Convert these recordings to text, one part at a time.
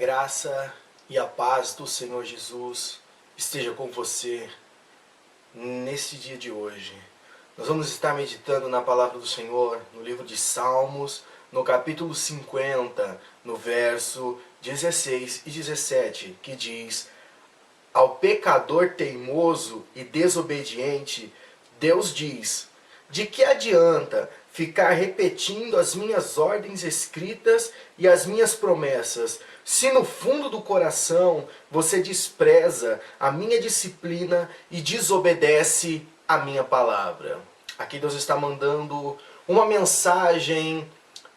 graça e a paz do Senhor Jesus esteja com você nesse dia de hoje. Nós vamos estar meditando na palavra do Senhor no livro de Salmos, no capítulo 50, no verso 16 e 17, que diz: Ao pecador teimoso e desobediente, Deus diz: de que adianta ficar repetindo as minhas ordens escritas e as minhas promessas, se no fundo do coração você despreza a minha disciplina e desobedece a minha palavra? Aqui Deus está mandando uma mensagem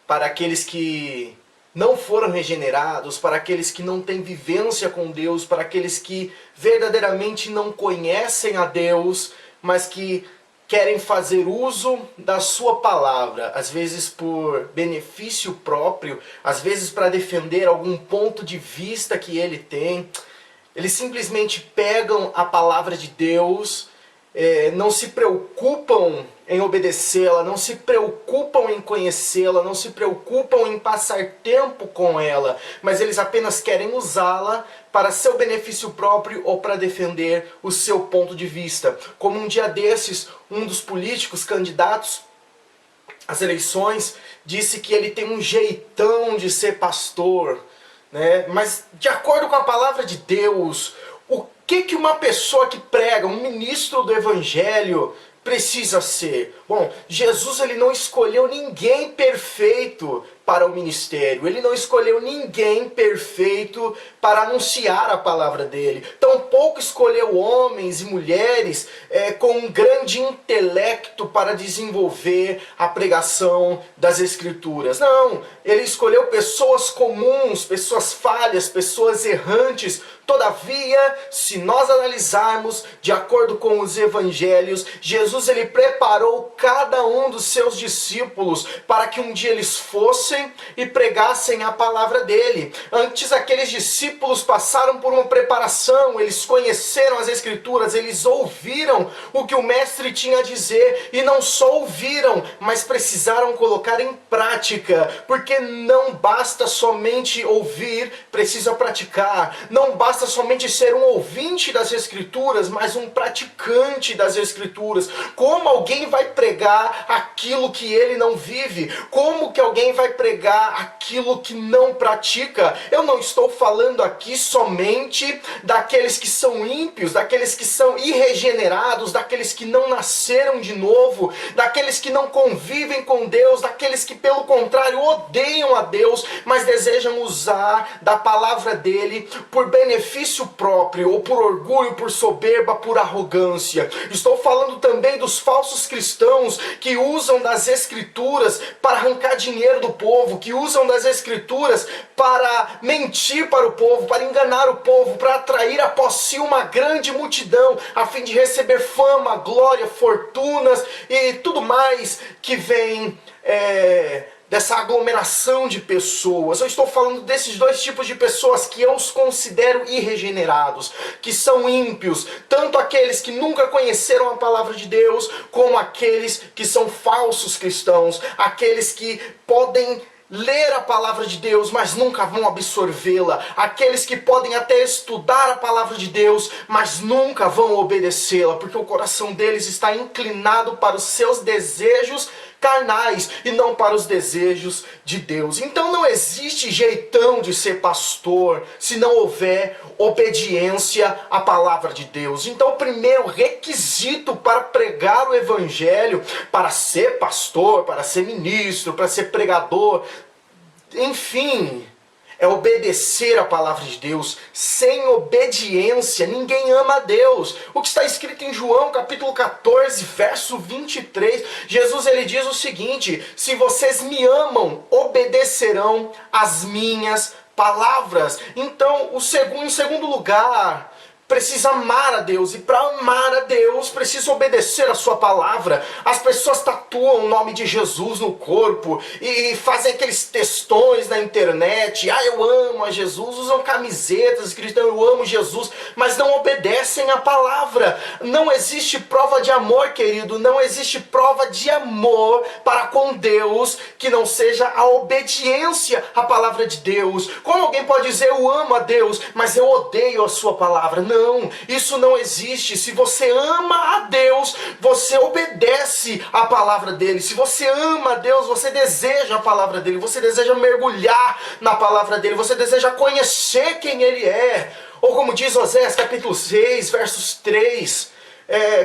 para aqueles que não foram regenerados, para aqueles que não têm vivência com Deus, para aqueles que verdadeiramente não conhecem a Deus, mas que querem fazer uso da sua palavra, às vezes por benefício próprio, às vezes para defender algum ponto de vista que ele tem. Eles simplesmente pegam a palavra de Deus, não se preocupam em obedecê-la, não se preocupam em conhecê-la, não se preocupam em passar tempo com ela, mas eles apenas querem usá-la para seu benefício próprio ou para defender o seu ponto de vista. Como um dia desses, um dos políticos candidatos às eleições disse que ele tem um jeitão de ser pastor, né? Mas de acordo com a palavra de Deus, o que uma pessoa que prega, um ministro do evangelho, precisa ser? Bom, Jesus ele não escolheu ninguém perfeito para o ministério. Ele não escolheu ninguém perfeito para anunciar a palavra dele. Tampouco escolheu homens e mulheres com um grande intelecto para desenvolver a pregação das Escrituras. Não, ele escolheu pessoas comuns, pessoas falhas, pessoas errantes. Todavia, se nós analisarmos de acordo com os evangelhos, Jesus ele preparou cada um dos seus discípulos para que um dia eles fossem e pregassem a palavra dele. Antes, aqueles discípulos passaram por uma preparação, eles conheceram as Escrituras, eles ouviram o que o mestre tinha a dizer, e não só ouviram, mas precisaram colocar em prática, porque não basta somente ouvir, precisa praticar. Não basta somente ser um ouvinte das Escrituras, mas um praticante das Escrituras. Como alguém vai pregar aquilo que ele não vive? Como que alguém vai pregar aquilo que não pratica? Eu não estou falando aqui somente daqueles que são ímpios, daqueles que são irregenerados, daqueles que não nasceram de novo, daqueles que não convivem com Deus, daqueles que pelo contrário odeiam a Deus, mas desejam usar da palavra dele por benefício próprio, ou por orgulho, por soberba, por arrogância. Estou falando também dos falsos cristãos que usam das Escrituras para arrancar dinheiro do povo, que usam das Escrituras para mentir para o povo, para enganar o povo, para atrair após si uma grande multidão, a fim de receber fama, glória, fortunas e tudo mais que vem dessa aglomeração de pessoas. Eu estou falando desses dois tipos de pessoas que eu os considero irregenerados, que são ímpios, tanto aqueles que nunca conheceram a palavra de Deus, como aqueles que são falsos cristãos, aqueles que podem ler a palavra de Deus, mas nunca vão absorvê-la. Aqueles que podem até estudar a palavra de Deus, mas nunca vão obedecê-la, porque o coração deles está inclinado para os seus desejos carnais e não para os desejos de Deus. Então não existe jeitão de ser pastor se não houver obediência à palavra de Deus. Então o primeiro requisito para pregar o evangelho, para ser pastor, para ser ministro, para ser pregador, enfim, é obedecer a palavra de Deus. Sem obediência, ninguém ama a Deus. O que está escrito em João, capítulo 14, verso 23, Jesus ele diz o seguinte: se vocês me amam, obedecerão às minhas palavras. Então, em segundo lugar, precisa amar a Deus, e para amar a Deus precisa obedecer a sua palavra. As pessoas tatuam o nome de Jesus no corpo e fazem aqueles textões na internet, eu amo a Jesus, usam camisetas escritas eu amo Jesus, mas não obedecem a palavra. Não existe prova de amor, querido, não existe prova de amor para com Deus que não seja a obediência à palavra de Deus. Como alguém pode dizer eu amo a Deus, mas eu odeio a sua palavra? Não, isso não existe. Se você ama a Deus, você obedece a palavra dele. Se você ama a Deus, você deseja a palavra dele, você deseja mergulhar na palavra dele, você deseja conhecer quem ele é. Ou como diz Oséias capítulo 6, versos 3,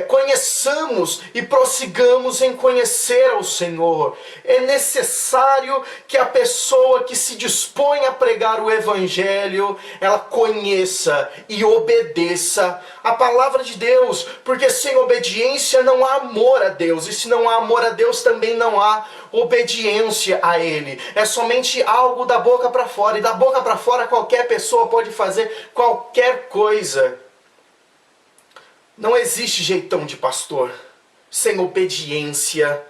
conheçamos e prossigamos em conhecer ao Senhor. É necessário que a pessoa que se dispõe a pregar o Evangelho, ela conheça e obedeça a palavra de Deus, porque sem obediência não há amor a Deus, e se não há amor a Deus também não há obediência a Ele. É somente algo da boca para fora, e da boca para fora qualquer pessoa pode fazer qualquer coisa. Não existe jeitão de pastor sem obediência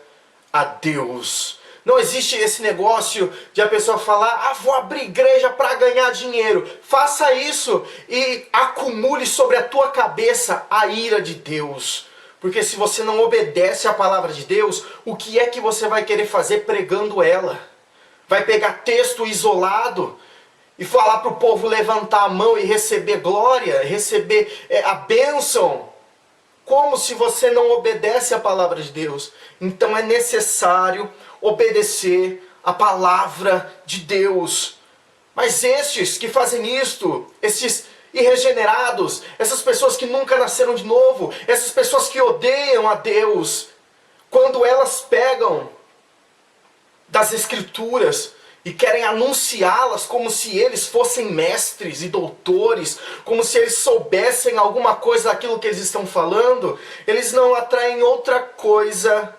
a Deus. Não existe esse negócio de a pessoa falar, vou abrir igreja para ganhar dinheiro. Faça isso e acumule sobre a tua cabeça a ira de Deus. Porque se você não obedece à palavra de Deus, o que é que você vai querer fazer pregando ela? Vai pegar texto isolado e falar para o povo levantar a mão e receber glória, receber a bênção? Como se você não obedece à palavra de Deus? Então é necessário obedecer à palavra de Deus. Mas estes que fazem isto, estes irregenerados, essas pessoas que nunca nasceram de novo, essas pessoas que odeiam a Deus, quando elas pegam das Escrituras e querem anunciá-las como se eles fossem mestres e doutores, como se eles soubessem alguma coisa daquilo que eles estão falando, eles não atraem outra coisa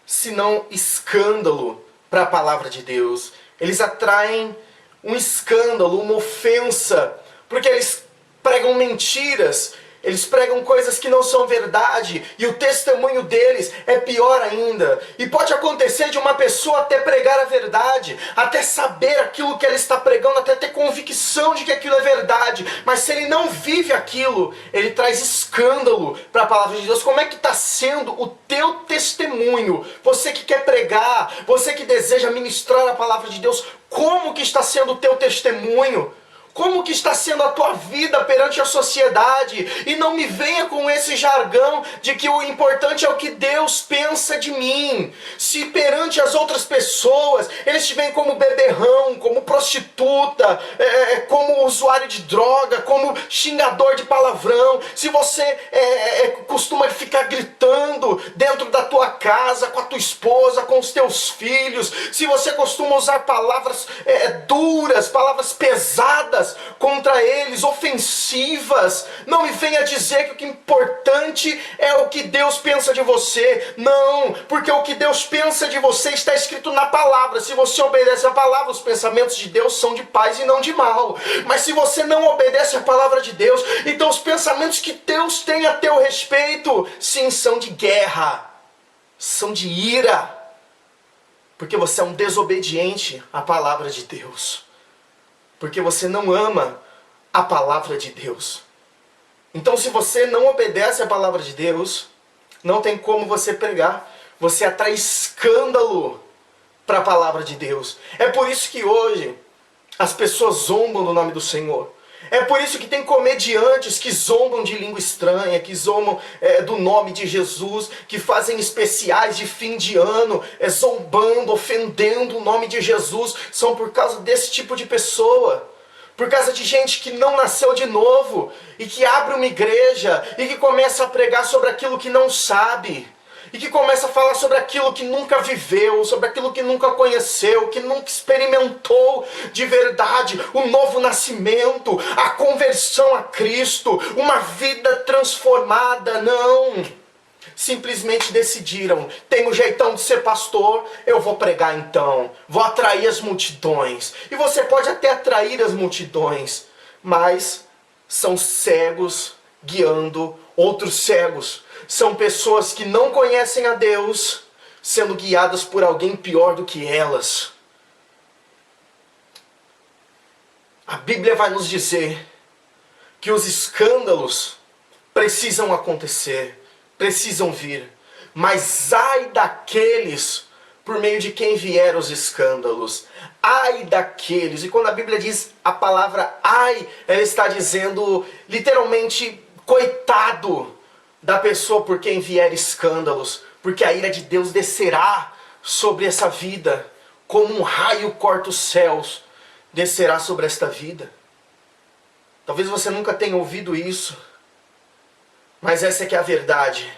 senão escândalo para a palavra de Deus. Eles atraem um escândalo, uma ofensa, porque eles pregam mentiras, eles pregam coisas que não são verdade, e o testemunho deles é pior ainda. E pode acontecer de uma pessoa até pregar a verdade, até saber aquilo que ela está pregando, até ter convicção de que aquilo é verdade, mas se ele não vive aquilo, ele traz escândalo para a palavra de Deus. Como é que está sendo o teu testemunho? Você que quer pregar, você que deseja ministrar a palavra de Deus, como que está sendo o teu testemunho? Como que está sendo a tua vida perante a sociedade? E não me venha com esse jargão de que o importante é o que Deus pensa de mim. Se perante as outras pessoas, eles te veem como beberrão, como prostituta, como usuário de droga, como xingador de palavrão. Se você costuma ficar gritando dentro da tua casa, com a tua esposa, com os teus filhos. Se você costuma usar palavras duras, palavras pesadas contra eles, ofensivas, não me venha dizer que o que é importante é o que Deus pensa de você. Não, porque o que Deus pensa de você está escrito na palavra. Se você obedece a palavra, os pensamentos de Deus são de paz e não de mal. Mas se você não obedece a palavra de Deus, então os pensamentos que Deus tem a teu respeito, sim, são de guerra, são de ira, porque você é um desobediente à palavra de Deus. Porque você não ama a palavra de Deus. Então, se você não obedece a palavra de Deus, não tem como você pregar. Você atrai escândalo para a palavra de Deus. É por isso que hoje as pessoas zombam do nome do Senhor. É por isso que tem comediantes que zombam de língua estranha, que zombam do nome de Jesus, que fazem especiais de fim de ano, zombando, ofendendo o nome de Jesus. São por causa desse tipo de pessoa. Por causa de gente que não nasceu de novo, e que abre uma igreja, e que começa a pregar sobre aquilo que não sabe. E que começa a falar sobre aquilo que nunca viveu, sobre aquilo que nunca conheceu, que nunca experimentou de verdade, o novo nascimento, a conversão a Cristo, uma vida transformada. Não! Simplesmente decidiram, tem um jeitão de ser pastor, eu vou pregar então, vou atrair as multidões. E você pode até atrair as multidões, mas são cegos guiando outros cegos. São pessoas que não conhecem a Deus, sendo guiadas por alguém pior do que elas. A Bíblia vai nos dizer que os escândalos precisam acontecer, precisam vir. Mas ai daqueles por meio de quem vieram os escândalos. Ai daqueles. E quando a Bíblia diz a palavra ai, ela está dizendo literalmente coitado da pessoa por quem vier escândalos. Porque a ira de Deus descerá sobre essa vida, como um raio corta os céus, descerá sobre esta vida. Talvez você nunca tenha ouvido isso, mas essa é que é a verdade.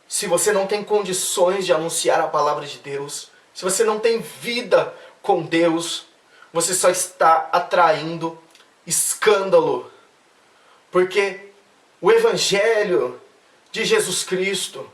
Se você não tem condições de anunciar a palavra de Deus, se você não tem vida com Deus, você só está atraindo escândalo. Porque o Evangelho de Jesus Cristo,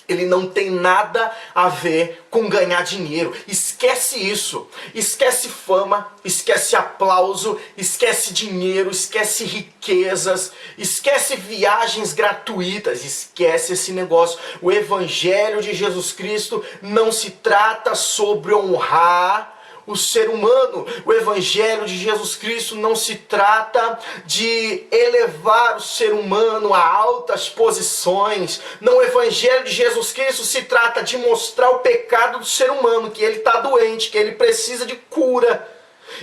ele não tem nada a ver com ganhar dinheiro. Esquece isso. Esquece fama, esquece aplauso, esquece dinheiro, esquece riquezas, esquece viagens gratuitas, esquece esse negócio. O Evangelho de Jesus Cristo não se trata sobre honrar o ser humano. O Evangelho de Jesus Cristo não se trata de elevar o ser humano a altas posições. Não, o Evangelho de Jesus Cristo se trata de mostrar o pecado do ser humano, que ele está doente, que ele precisa de cura.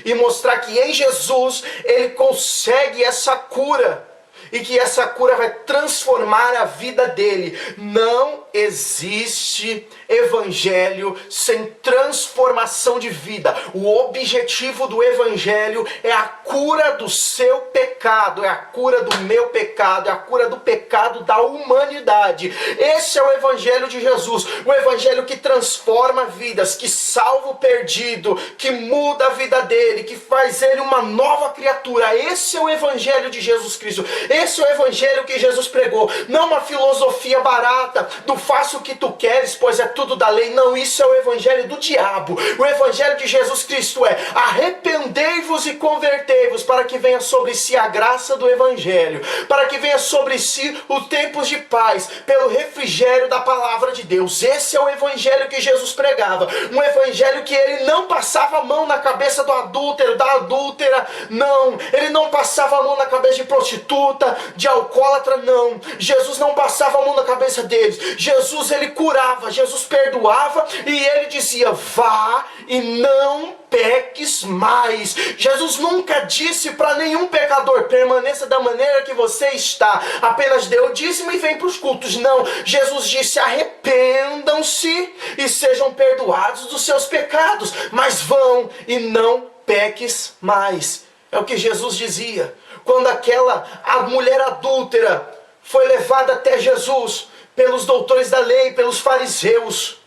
E mostrar que em Jesus ele consegue essa cura. E que essa cura vai transformar a vida dele. Não existe evangelho sem transformação de vida. O objetivo do evangelho é a cura do seu pecado, é a cura do meu pecado, é a cura do pecado da humanidade. Esse é o evangelho de Jesus, o evangelho que transforma vidas, que salva o perdido, que muda a vida dele, que faz ele uma nova criatura. Esse é o evangelho de Jesus Cristo. Esse é o evangelho que Jesus pregou. Não uma filosofia barata do faça o que tu queres, pois é tudo da lei. Não, isso é o evangelho do diabo. O evangelho de Jesus Cristo é: arrependei-vos e convertei-vos, para que venha sobre si a graça do evangelho, para que venha sobre si os tempos de paz, pelo refrigério da palavra de Deus. Esse é o evangelho que Jesus pregava. Um evangelho que ele não passava a mão na cabeça do adúltero, da adúltera. Não, ele não passava a mão na cabeça de prostituta, de alcoólatra. Não, Jesus não passava a mão na cabeça deles. Jesus, ele curava, Jesus perdoava, e ele dizia: vá e não peques mais. Jesus nunca disse para nenhum pecador: permaneça da maneira que você está, apenas dê o dízimo e vem para os cultos. Não, Jesus disse: arrependam-se e sejam perdoados dos seus pecados, mas vão e não peques mais. É o que Jesus dizia. Quando a mulher adúltera foi levada até Jesus pelos doutores da lei, pelos fariseus,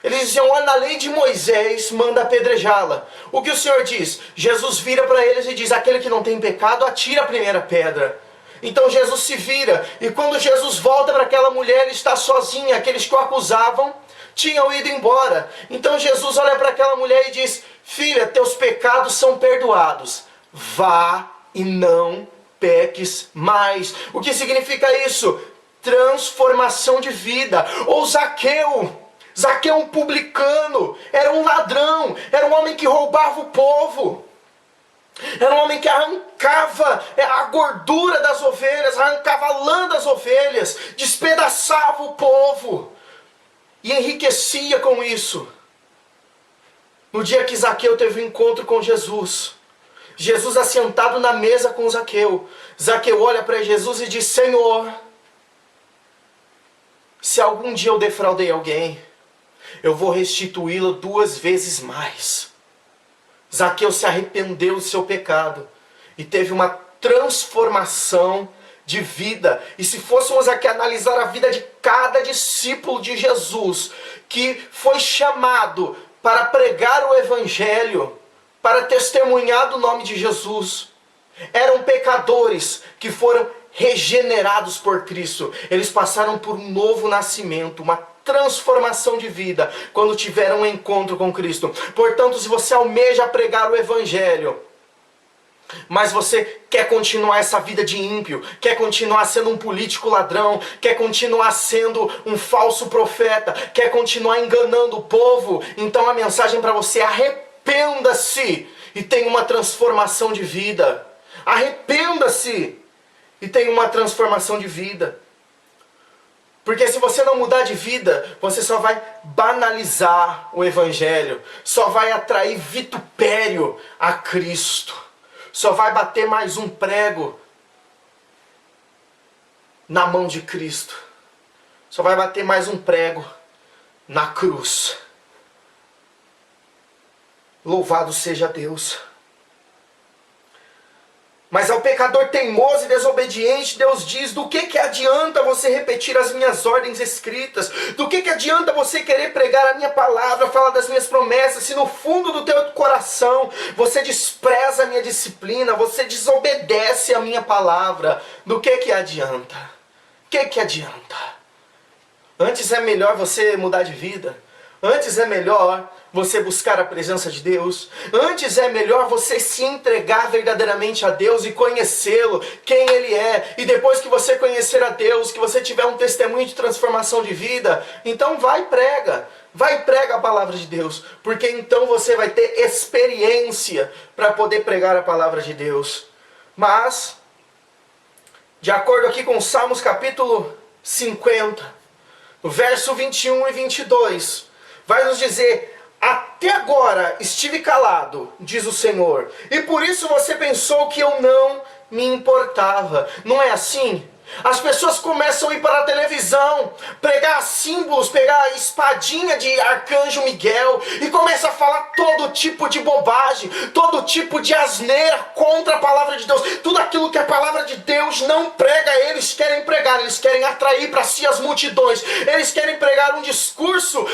eles diziam: olha, na lei de Moisés manda apedrejá-la. O que o Senhor diz? Jesus vira para eles e diz: aquele que não tem pecado, atira a primeira pedra. Então Jesus se vira, e quando Jesus volta para aquela mulher, ele está sozinha. Aqueles que o acusavam tinham ido embora. Então Jesus olha para aquela mulher e diz: filha, teus pecados são perdoados. Vá e não peques mais. O que significa isso? Transformação de vida. Ou Zaqueu, um publicano, era um ladrão, era um homem que roubava o povo, era um homem que arrancava a gordura das ovelhas, arrancava a lã das ovelhas, despedaçava o povo e enriquecia com isso. No dia que Zaqueu teve um encontro com Jesus, Jesus assentado na mesa com Zaqueu, Zaqueu olha para Jesus e diz: Senhor, se algum dia eu defraudei alguém, eu vou restituí-lo 2 vezes mais. Zaqueu se arrependeu do seu pecado e teve uma transformação de vida. E se fôssemos aqui analisar a vida de cada discípulo de Jesus, que foi chamado para pregar o evangelho, para testemunhar do nome de Jesus, eram pecadores que foram regenerados por Cristo. Eles passaram por um novo nascimento, uma transformação de vida, quando tiveram um encontro com Cristo. Portanto, se você almeja pregar o evangelho, mas você quer continuar essa vida de ímpio, quer continuar sendo um político ladrão, quer continuar sendo um falso profeta, quer continuar enganando o povo, então a mensagem para você é: arrependa-se e tenha uma transformação de vida. Arrependa-se e tenha uma transformação de vida. Porque se você não mudar de vida, você só vai banalizar o evangelho, só vai atrair vitupério a Cristo, só vai bater mais um prego na mão de Cristo, só vai bater mais um prego na cruz. Louvado seja Deus. Mas ao pecador teimoso e desobediente, Deus diz: do que adianta você repetir as minhas ordens escritas? Do que adianta você querer pregar a minha palavra, falar das minhas promessas, se no fundo do teu coração você despreza a minha disciplina, você desobedece a minha palavra? Do que adianta? O que adianta? Antes é melhor você mudar de vida. Antes é melhor você buscar a presença de Deus. Antes é melhor você se entregar verdadeiramente a Deus e conhecê-lo, quem Ele é. E depois que você conhecer a Deus, que você tiver um testemunho de transformação de vida, então vai e prega. Vai e prega a palavra de Deus. Porque então você vai ter experiência para poder pregar a palavra de Deus. Mas, de acordo aqui com Salmos capítulo 50, no verso 21 e 22, vai nos dizer: até agora estive calado, diz o Senhor, e por isso você pensou que eu não me importava. Não é assim? As pessoas começam a ir para a televisão, pregar símbolos, pegar a espadinha de Arcanjo Miguel e começa a falar todo tipo de bobagem, todo tipo de asneira contra a palavra de Deus. Tudo aquilo que a palavra de Deus não prega, eles querem pregar, eles querem atrair para si as multidões, eles querem pregar um discurso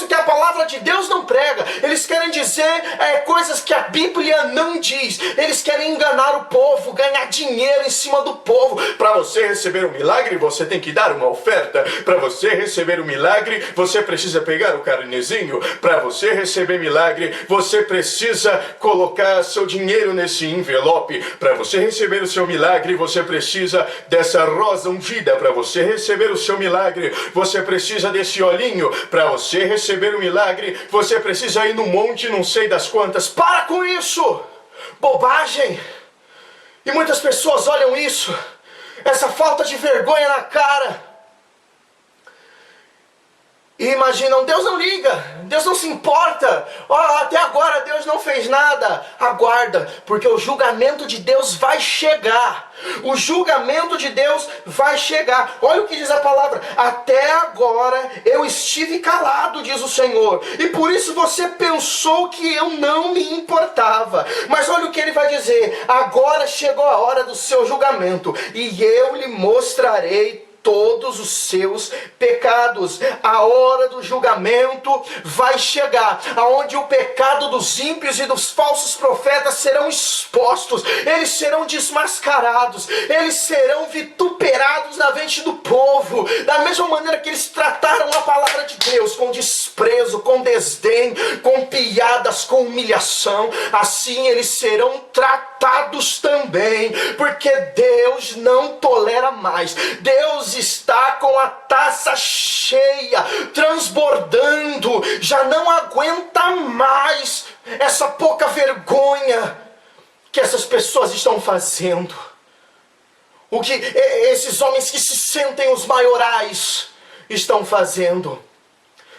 que a palavra de Deus não prega, eles querem dizer coisas que a Bíblia não diz, eles querem enganar o povo, ganhar dinheiro em cima do povo. Para você receber um milagre, você tem que dar uma oferta. Para você receber um milagre, você precisa pegar o carnezinho. Para você receber milagre, você precisa colocar seu dinheiro nesse envelope. Para você receber o seu milagre, você precisa dessa rosa ungida. Para você receber o seu milagre, você precisa desse olhinho. Para você receber o milagre, você precisa ir no monte não sei das quantas. Para com isso! Bobagem! E muitas pessoas olham isso, essa falta de vergonha na cara, e imaginam: Deus não liga, Deus não se importa, até agora Deus não fez nada. Aguarda, porque o julgamento de Deus vai chegar. O julgamento de Deus vai chegar. Olha o que diz a palavra: até agora eu estive calado, diz o Senhor, e por isso você pensou que eu não me importava. Mas olha o que ele vai dizer: agora chegou a hora do seu julgamento, e eu lhe mostrarei todos os seus pecados. A hora do julgamento vai chegar, aonde o pecado dos ímpios e dos falsos profetas serão expostos, eles serão desmascarados, eles serão vituperados na frente do povo, da mesma maneira que eles trataram a palavra de Deus, com desprezo, com desdém, com piadas, com humilhação. Assim eles serão tratados também, porque Deus não tolera mais. Deus está com a taça cheia, transbordando, já não aguenta mais essa pouca vergonha que essas pessoas estão fazendo. O que esses homens que se sentem os maiorais estão fazendo.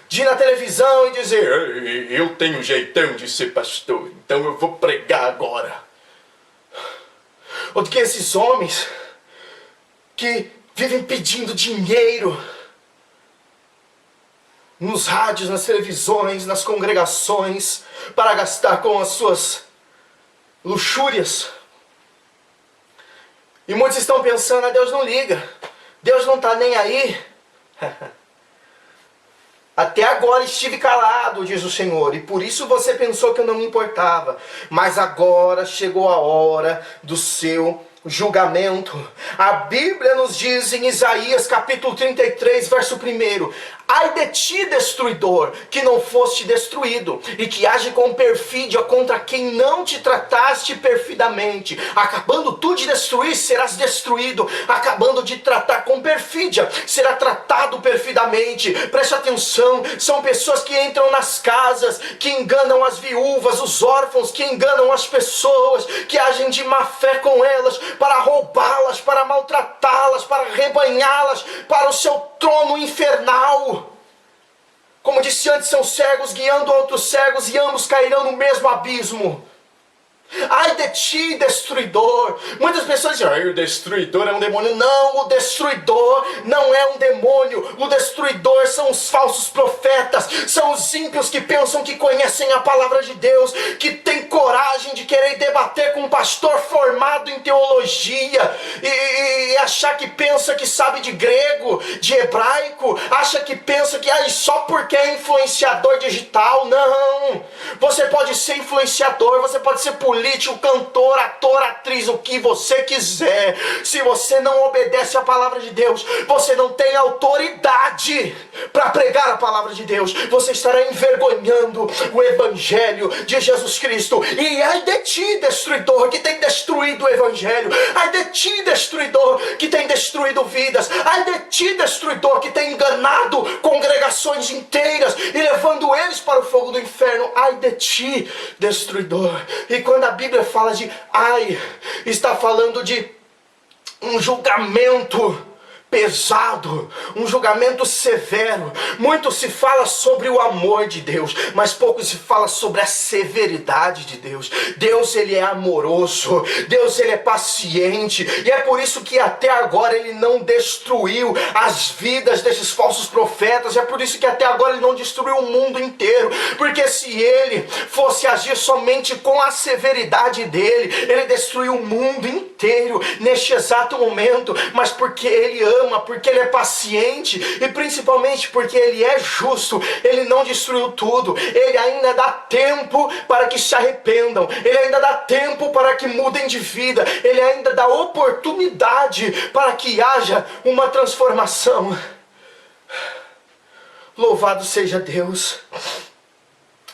De ir na televisão e dizer: eu tenho jeitão de ser pastor, então eu vou pregar agora. Ou do que esses homens que vivem pedindo dinheiro nos rádios, nas televisões, nas congregações, para gastar com as suas luxúrias. E muitos estão pensando: Deus não liga, Deus não está nem aí. Até agora estive calado, diz o Senhor, e por isso você pensou que eu não me importava. Mas agora chegou a hora do seu julgamento. A Bíblia nos diz em Isaías capítulo 33, verso 1: ai de ti, destruidor, que não foste destruído, e que age com perfídia contra quem não te trataste perfidamente. Acabando tu de destruir, serás destruído. Acabando de tratar com perfídia, será tratado perfidamente. Preste atenção, são pessoas que entram nas casas, que enganam as viúvas, os órfãos, que enganam as pessoas, que agem de má fé com elas, para roubá-las, para maltratá-las, para rebanhá-las para o seu trono infernal. Como disse antes, são cegos guiando outros cegos, e ambos cairão no mesmo abismo. Ai de ti, destruidor. Muitas pessoas dizem, ai, o destruidor é um demônio. Não, o destruidor não é um demônio. O destruidor são os falsos profetas, são os ímpios que pensam que conhecem a palavra de Deus, que têm coragem de querer debater com um pastor formado em teologia, e achar que pensa que sabe de grego, de hebraico, acha que pensa que só porque é influenciador digital. Não, você pode ser influenciador, você pode ser político, cantor, ator, atriz, o que você quiser. Se você não obedece à palavra de Deus, você não tem autoridade para pregar a palavra de Deus. Você estará envergonhando o evangelho de Jesus Cristo. E ai de ti, destruidor, que tem destruído o evangelho. Ai de ti, destruidor, que tem destruído vidas. Ai de ti, destruidor, que tem enganado congregações inteiras e levando eles para o fogo do inferno. Ai de ti, destruidor. E quando a Bíblia fala de ai, está falando de um julgamento pesado, um julgamento severo. Muito se fala sobre o amor de Deus, mas pouco se fala sobre a severidade de Deus. Deus, ele é amoroso, Deus, ele é paciente, e é por isso que até agora ele não destruiu as vidas desses falsos profetas. É por isso que até agora ele não destruiu o mundo inteiro, porque se ele fosse agir somente com a severidade dele, ele destruiu o mundo inteiro neste exato momento. Mas porque ele ama, porque ele é paciente, e principalmente porque ele é justo, ele não destruiu tudo. Ele ainda dá tempo para que se arrependam, ele ainda dá tempo para que mudem de vida, ele ainda dá oportunidade para que haja uma transformação. Louvado seja Deus.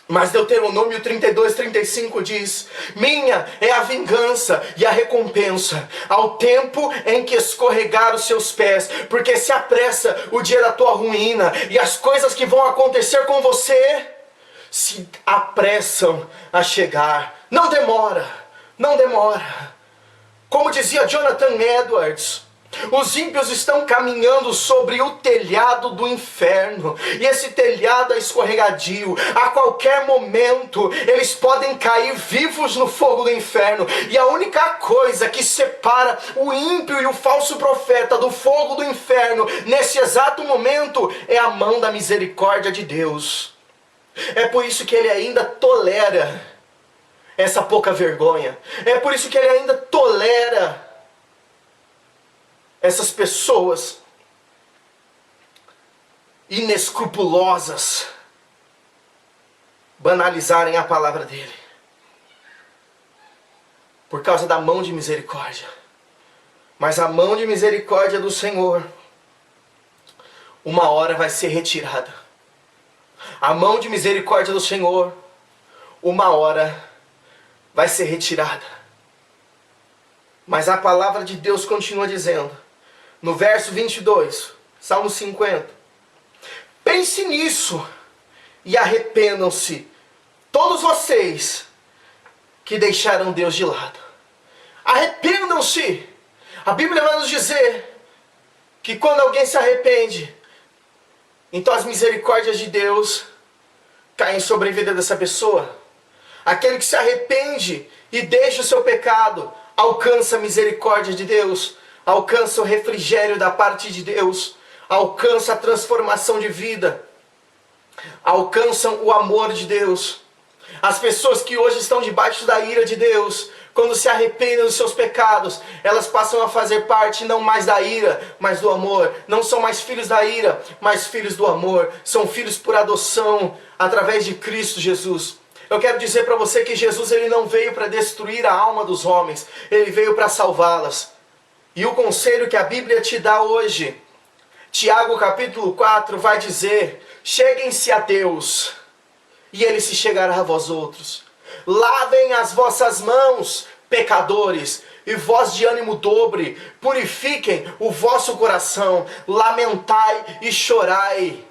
Mas Deuteronômio 32:35 diz: minha é a vingança e a recompensa, ao tempo em que escorregar os seus pés, porque se apressa o dia da tua ruína, e as coisas que vão acontecer com você se apressam a chegar. Não demora, não demora. Como dizia Jonathan Edwards, os ímpios estão caminhando sobre o telhado do inferno, e esse telhado é escorregadio. A qualquer momento eles podem cair vivos no fogo do inferno, e a única coisa que separa o ímpio e o falso profeta do fogo do inferno nesse exato momento é a mão da misericórdia de Deus. É por isso que ele ainda tolera essa pouca vergonha, é por isso que ele ainda tolera essas pessoas inescrupulosas banalizarem a palavra dele, por causa da mão de misericórdia. Mas a mão de misericórdia do Senhor, uma hora vai ser retirada. A mão de misericórdia do Senhor, uma hora vai ser retirada. Mas a palavra de Deus continua dizendo, no verso 22, Salmo 50, pense nisso e arrependam-se todos vocês que deixaram Deus de lado. Arrependam-se. A Bíblia vai nos dizer que quando alguém se arrepende, então as misericórdias de Deus caem sobre a vida dessa pessoa. Aquele que se arrepende e deixa o seu pecado alcança a misericórdia de Deus, alcança o refrigério da parte de Deus, alcança a transformação de vida, alcançam o amor de Deus. As pessoas que hoje estão debaixo da ira de Deus, quando se arrependem dos seus pecados, elas passam a fazer parte não mais da ira, mas do amor. Não são mais filhos da ira, mas filhos do amor. São filhos por adoção, através de Cristo Jesus. Eu quero dizer para você que Jesus ele não veio para destruir a alma dos homens, ele veio para salvá-las. E o conselho que a Bíblia te dá hoje, Tiago capítulo 4 vai dizer: cheguem-se a Deus, e ele se chegará a vós outros. Lavem as vossas mãos, pecadores, e vós de ânimo dobre, purifiquem o vosso coração, lamentai e chorai.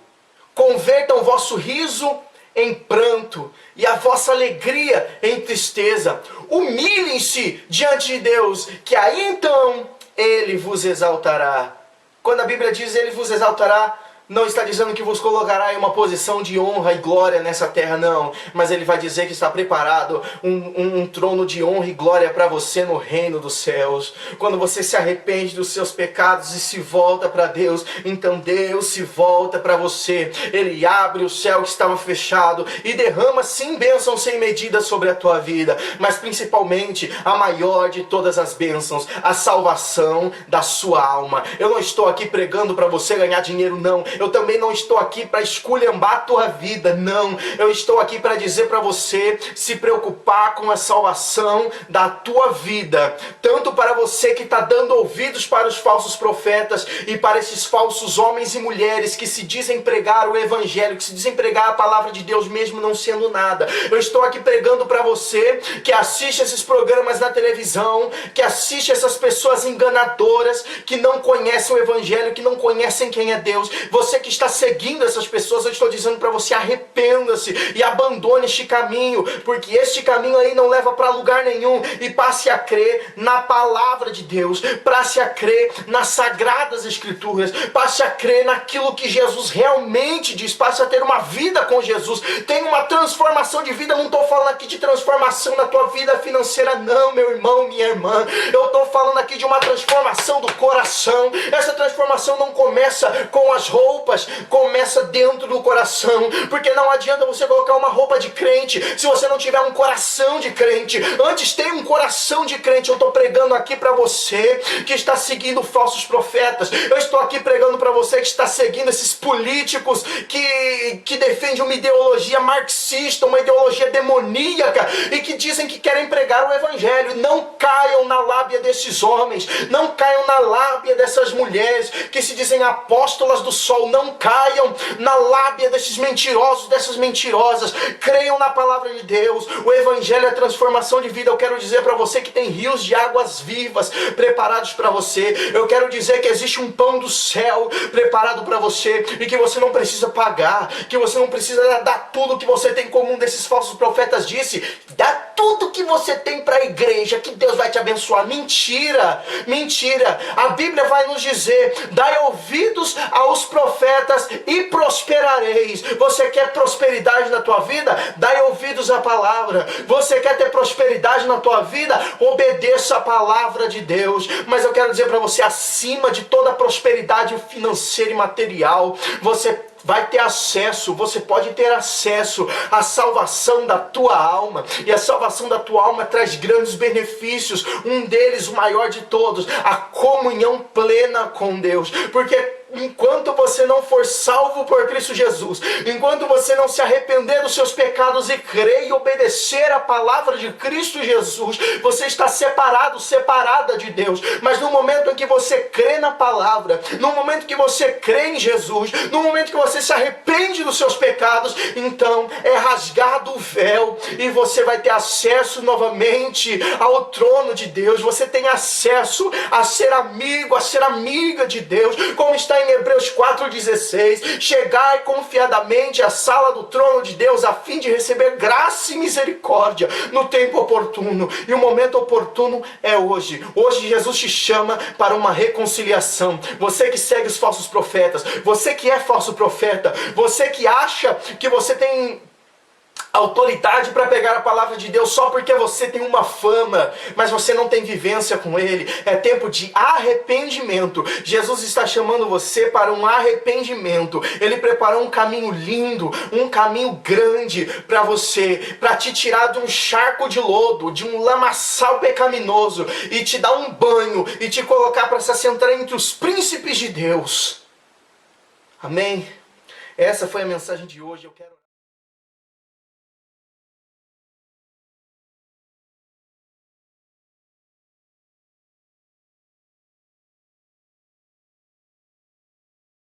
Convertam o vosso riso em pranto e a vossa alegria em tristeza. Humilhem-se diante de Deus, que aí então Ele vos exaltará. Quando a Bíblia diz Ele vos exaltará, não está dizendo que vos colocará em uma posição de honra e glória nessa terra, não. Mas ele vai dizer que está preparado um trono de honra e glória para você no reino dos céus. Quando você se arrepende dos seus pecados e se volta para Deus, então Deus se volta para você. Ele abre o céu que estava fechado e derrama sim bênçãos sem medida sobre a tua vida. Mas principalmente a maior de todas as bênçãos, a salvação da sua alma. Eu não estou aqui pregando para você ganhar dinheiro, não. Eu também não estou aqui para esculhambar a tua vida, não. Eu estou aqui para dizer para você se preocupar com a salvação da tua vida. Tanto para você que está dando ouvidos para os falsos profetas e para esses falsos homens e mulheres que se dizem pregar o evangelho, que se dizem pregar a palavra de Deus mesmo não sendo nada. Eu estou aqui pregando para você que assiste esses programas na televisão, que assiste essas pessoas enganadoras, que não conhecem o evangelho, que não conhecem quem é Deus. Você que está seguindo essas pessoas, eu estou dizendo para você: arrependa-se e abandone este caminho, porque este caminho aí não leva para lugar nenhum, e passe a crer na palavra de Deus, passe a crer nas sagradas escrituras, passe a crer naquilo que Jesus realmente diz, passe a ter uma vida com Jesus, tenha uma transformação de vida. Não estou falando aqui de transformação na tua vida financeira, não, meu irmão, minha irmã. Eu estou falando aqui de uma transformação do coração. Essa transformação não começa com as roupas, começa dentro do coração, porque não adianta você colocar uma roupa de crente se você não tiver um coração de crente. Antes tenha um coração de crente. Eu estou pregando aqui para você que está seguindo falsos profetas. Eu estou aqui pregando para você que está seguindo esses políticos que defendem uma ideologia marxista, uma ideologia demoníaca, e que dizem que querem pregar o evangelho. Não caiam na lábia desses homens, não caiam na lábia dessas mulheres que se dizem apóstolas do sol. Não caiam na lábia desses mentirosos, dessas mentirosas. Creiam na palavra de Deus. O evangelho é transformação de vida. Eu quero dizer para você que tem rios de águas vivas preparados para você. Eu quero dizer que existe um pão do céu preparado para você, e que você não precisa pagar, que você não precisa dar tudo que você tem, como um desses falsos profetas disse: dá tudo que você tem para a igreja, que Deus vai te abençoar. Mentira, mentira. A Bíblia vai nos dizer: dai ouvidos aos profetas e prosperareis. Você quer prosperidade na tua vida? Dai ouvidos à palavra. Você quer ter prosperidade na tua vida? Obedeça a palavra de Deus. Mas eu quero dizer para você, acima de toda prosperidade financeira e material, você vai ter acesso, você pode ter acesso à salvação da tua alma. E a salvação da tua alma traz grandes benefícios. Um deles, o maior de todos, a comunhão plena com Deus. Porque enquanto você não for salvo por Cristo Jesus, enquanto você não se arrepender dos seus pecados e crer e obedecer a palavra de Cristo Jesus, você está separado, separada de Deus. Mas no momento em que você crê na palavra, no momento que você crê em Jesus, no momento que você se arrepende dos seus pecados, então é rasgado o véu e você vai ter acesso novamente ao trono de Deus. Você tem acesso a ser amigo, a ser amiga de Deus, como está em Hebreus 4,16, chegai confiadamente à sala do trono de Deus, a fim de receber graça e misericórdia no tempo oportuno. E o momento oportuno é hoje. Hoje Jesus te chama para uma reconciliação. Você que segue os falsos profetas, você que é falso profeta, você que acha que você tem autoridade para pegar a palavra de Deus só porque você tem uma fama, mas você não tem vivência com Ele. É tempo de arrependimento. Jesus está chamando você para um arrependimento. Ele preparou um caminho lindo, um caminho grande para você, para te tirar de um charco de lodo, de um lamaçal pecaminoso, e te dar um banho e te colocar para se assentar entre os príncipes de Deus. Amém? Essa foi a mensagem de hoje. Eu quero